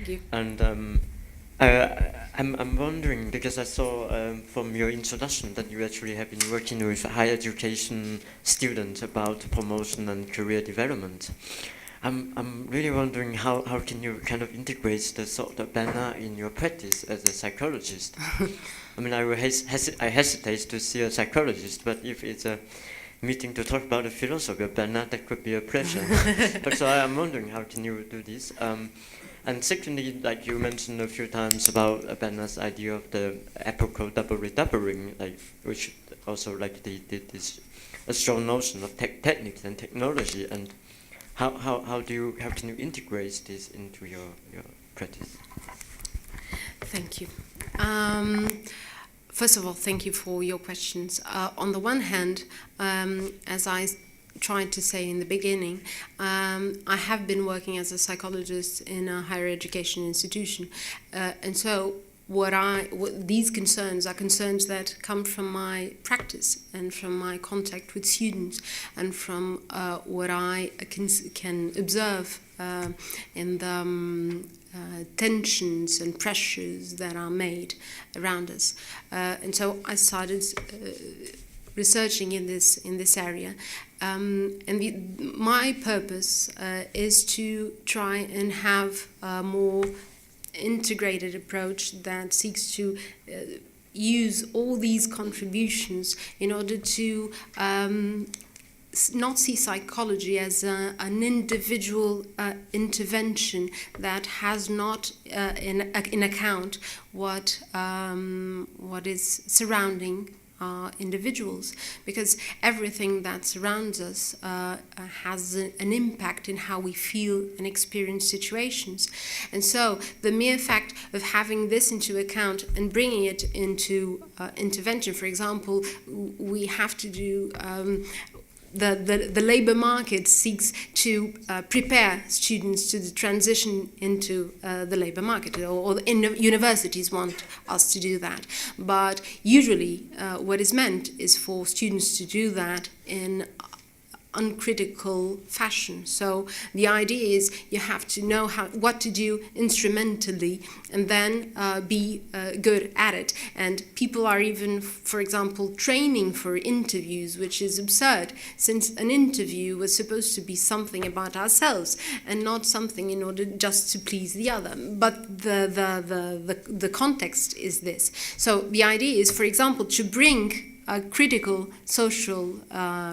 Thank you. And I'm wondering, because I saw from your introduction that you actually have been working with higher education students about promotion and career development. I'm really wondering how can you kind of integrate the sort of banner in your practice as a psychologist? I mean, I hesitate to see a psychologist, but if it's a meeting to talk about a philosophy of banner, that could be a pleasure. But so I'm wondering, how can you do this? And secondly, like you mentioned a few times about Banner's idea of the epochal double redoubling, like which also like this a strong notion of techniques and technology, and how can you integrate this into your practice? Thank you. First of all, thank you for your questions. On the one hand, as I tried to say in the beginning, I have been working as a psychologist in a higher education institution, and so what these concerns are concerns that come from my practice and from my contact with students and from what I can observe in the tensions and pressures that are made around us, and so I started researching in this area, and my purpose is to try and have a more integrated approach that seeks to use all these contributions in order to not see psychology as an individual intervention that has not in account what is surrounding individuals, because everything that surrounds us has an impact in how we feel and experience situations. And so the mere fact of having this into account and bringing it into intervention, for example, we have to do the labor market seeks to prepare students to the transition into the labor market, or universities want us to do that. But usually what is meant is for students to do that in uncritical fashion. So the idea is you have to know what to do instrumentally and then be good at it. And people are even, for example, training for interviews, which is absurd, since an interview was supposed to be something about ourselves and not something in order just to please the other. But the context is this. So the idea is, for example, to bring a critical social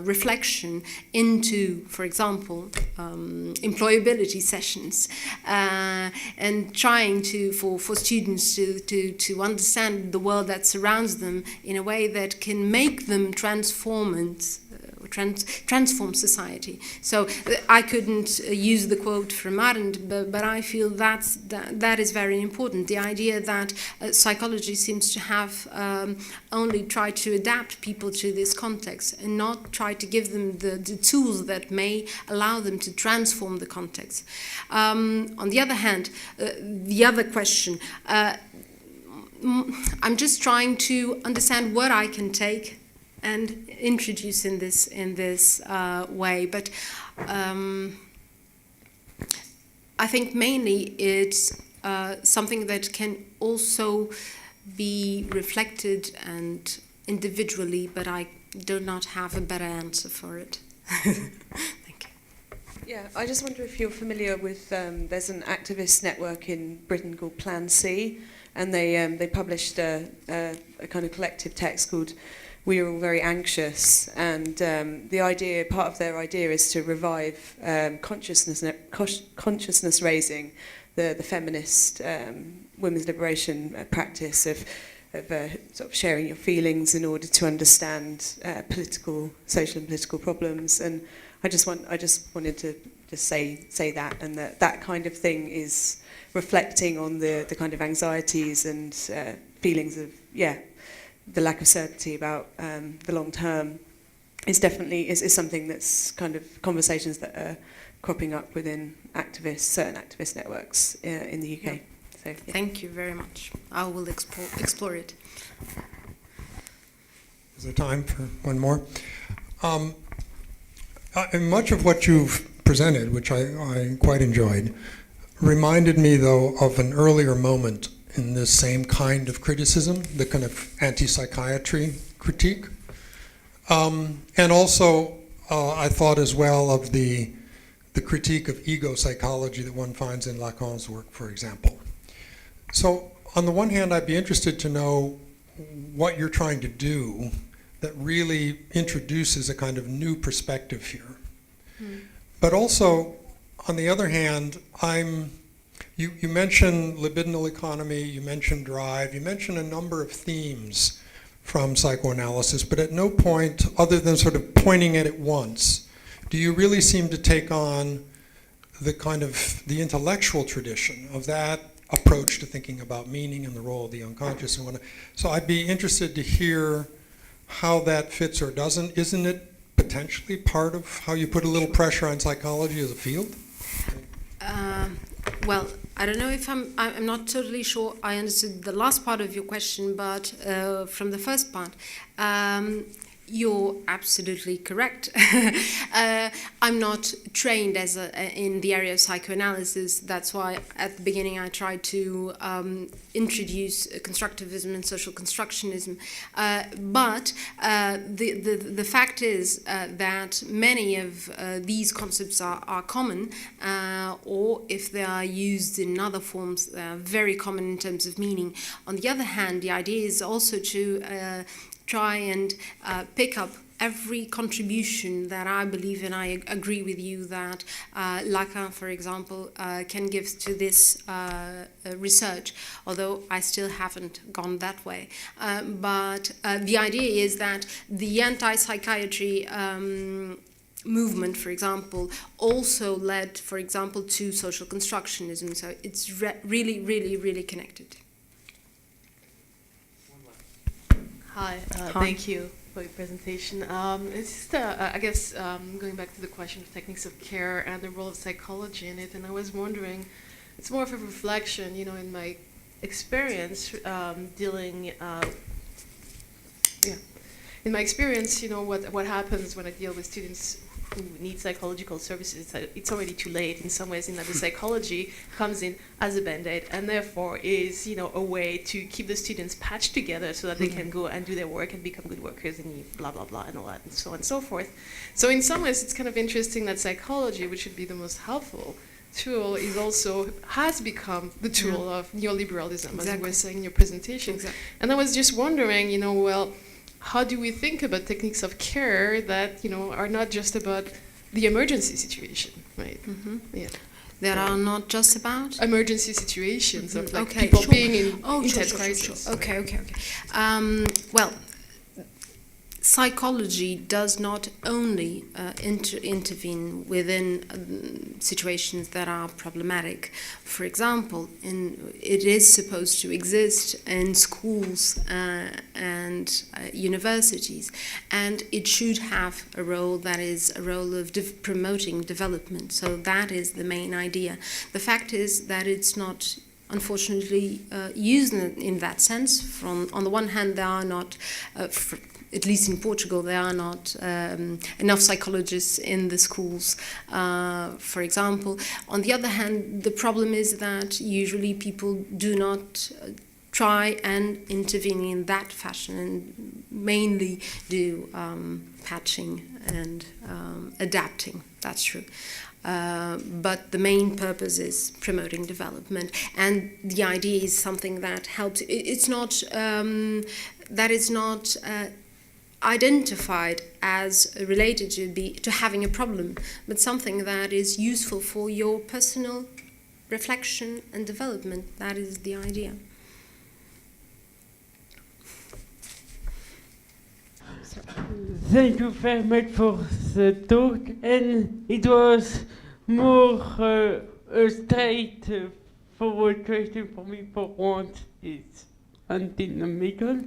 reflection into, for example, employability sessions, and trying for students to understand the world that surrounds them in a way that can make them transform society. So I couldn't use the quote from Arendt, but I feel that is very important. The idea that psychology seems to have only tried to adapt people to this context and not try to give them the tools that may allow them to transform the context. On the other hand, the other question, I'm just trying to understand what I can take and introduce in this way, but I think mainly it's something that can also be reflected and individually, but I do not have a better answer for it. Thank you. Yeah, I just wonder if you're familiar with, there's an activist network in Britain called Plan C, and they published a kind of collective text called We Are All Very Anxious, and the idea, part of their idea is to revive consciousness raising, the feminist women's liberation practice of sort of sharing your feelings in order to understand social and political problems. And I just wanted to just say that, and that kind of thing is reflecting on the kind of anxieties and feelings of the lack of certainty about the long term is definitely something that's kind of conversations that are cropping up within certain activist networks in the UK. Yeah. So, yeah. Thank you very much. I will explore it. Is there time for one more? And much of what you've presented, which I quite enjoyed, reminded me, though, of an earlier moment in this same kind of criticism, the kind of anti-psychiatry critique. And also, I thought as well of the critique of ego psychology that one finds in Lacan's work, for example. So, on the one hand, I'd be interested to know what you're trying to do that really introduces a kind of new perspective here. But also, on the other hand, you mentioned libidinal economy, you mentioned drive, you mentioned a number of themes from psychoanalysis, but at no point, other than sort of pointing at it once, do you really seem to take on the kind of the intellectual tradition of that approach to thinking about meaning and the role of the unconscious and whatnot. So I'd be interested to hear how that fits or doesn't. Isn't it potentially part of how you put a little pressure on psychology as a field? Well, I don't know if I'm not totally sure I understood the last part of your question, but from the first part, you're absolutely correct. I'm not trained in the area of psychoanalysis. That's why at the beginning I tried to introduce constructivism and social constructionism. But the fact is that many of these concepts are common, or if they are used in other forms, they are very common in terms of meaning. On the other hand, the idea is also to try and pick up every contribution that I believe, and I agree with you that Lacan, for example, can give to this research, although I still haven't gone that way. But the idea is that the anti-psychiatry movement, for example, also led, for example, to social constructionism. So it's really, really, really connected. Hi, thank you for your presentation. It's just, I guess, going back to the question of techniques of care and the role of psychology in it, and I was wondering, it's more of a reflection, in my experience in my experience, what happens when I deal with students who need psychological services, it's already too late in some ways, in that the psychology comes in as a band-aid and therefore is, a way to keep the students patched together so that they can go and do their work and become good workers and blah, blah, blah, and all that, and so on and so forth. So in some ways, it's kind of interesting that psychology, which should be the most helpful tool, has become the tool of neoliberalism, as you were saying in your presentation. Exactly. And I was just wondering, how do we think about techniques of care that are not just about the emergency situation, right? Mm-hmm. Yeah. That are not just about emergency situations of okay, people sure. being in intense crisis. Sure. Okay. Well, psychology does not only intervene within situations that are problematic. For example, it is supposed to exist in schools and universities, and it should have a role that is a role of promoting development. So that is the main idea. The fact is that it's not, unfortunately, used in that sense. On the one hand, there are not at least in Portugal, there are not enough psychologists in the schools, for example. On the other hand, the problem is that usually people do not try and intervene in that fashion and mainly do patching and adapting. That's true. But the main purpose is promoting development, and the idea is something that helps. It's not that is not identified as related to having a problem, but something that is useful for your personal reflection and development. That is the idea. Thank you very much for the talk, and it was more a straightforward question for me for once. It's antinomical.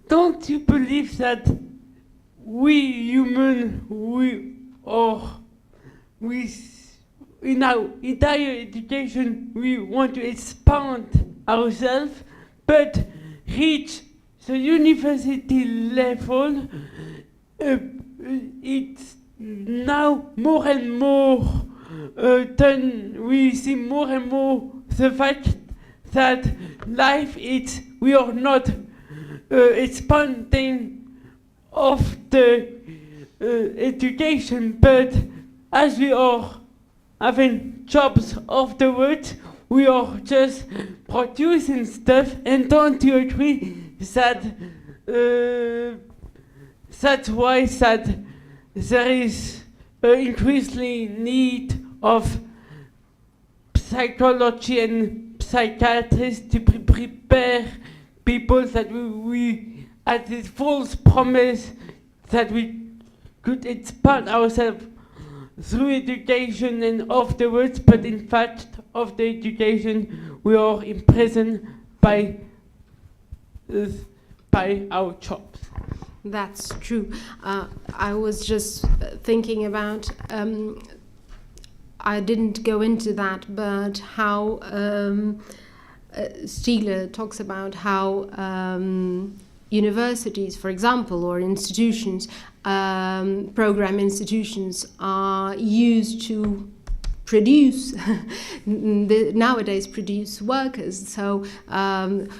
Don't you believe that we human, in our entire education, we want to expand ourselves, but reach the university level, it's now more and more then we see more and more the fact that we are not expanding of the education, but as we are having jobs afterwards, we are just producing stuff. And don't you agree that that's why that there is increasingly need of psychology and psychiatrists to prepare people that we had this false promise that we could expand ourselves through education and afterwards, but in fact, of the education, we are imprisoned by our jobs. That's true. I was just thinking about, I didn't go into that, but how Stiegler talks about how universities, for example, or institutions, program institutions are used to produce nowadays produce workers. So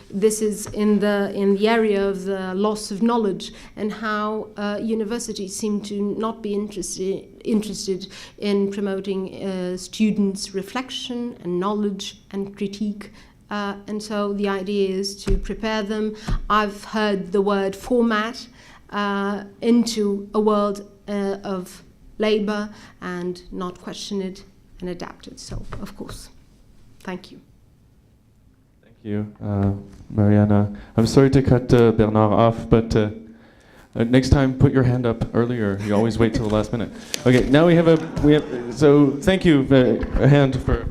this is in the area of the loss of knowledge, and how universities seem to not be interested in promoting students' reflection and knowledge and critique. And so the idea is to prepare them. I've heard the word format into a world of labor and not question it and adapt it. So, of course, thank you. Thank you, Mariana. I'm sorry to cut Bernard off, but next time put your hand up earlier. You always wait till the last minute. Okay, now we have so thank you, a hand for